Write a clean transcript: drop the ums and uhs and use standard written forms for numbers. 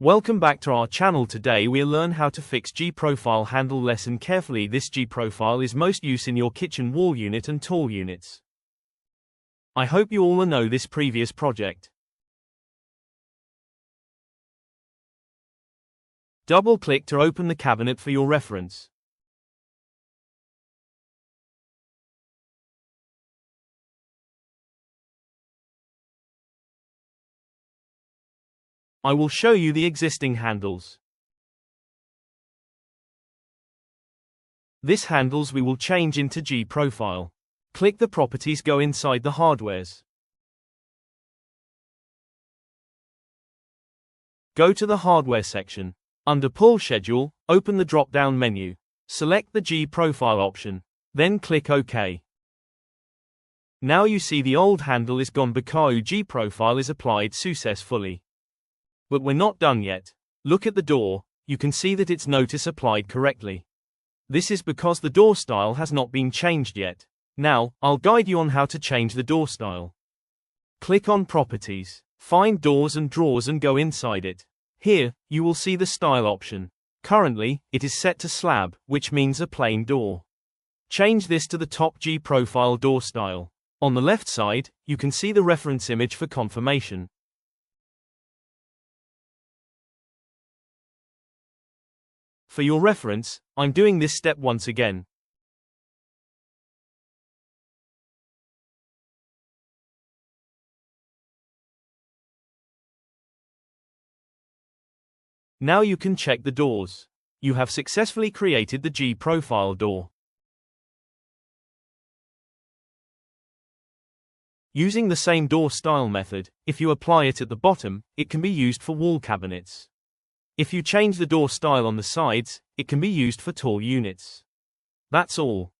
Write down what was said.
Welcome back to our channel. Today we'll learn how to fix G-profile handle. Listen carefully. This G-profile is most used in your kitchen wall unit and tall units. I hope you all know this previous project. Double-click to open the cabinet for your reference. I will show you the existing handles. This handles we will change into G-profile. Click the properties, go inside the hardwares. Go to the hardware section. Under pull schedule, open the drop-down menu. Select the G-profile option. Then click OK. Now you see the old handle is gone because G-profile is applied successfully. But we're not done yet. Look at the door, you can see that it's notice applied correctly. This is because the door style has not been changed yet. Now, I'll guide you on how to change the door style. Click on Properties, find Doors and Drawers and go inside it. Here, you will see the style option. Currently, it is set to slab, which means a plain door. Change this to the top G-profile door style. On the left side, you can see the reference image for confirmation. For your reference, I'm doing this step once again. Now you can check the doors. You have successfully created the G-profile door. Using the same door style method, if you apply it at the bottom, it can be used for wall cabinets. If you change the door style on the sides, it can be used for tall units. That's all.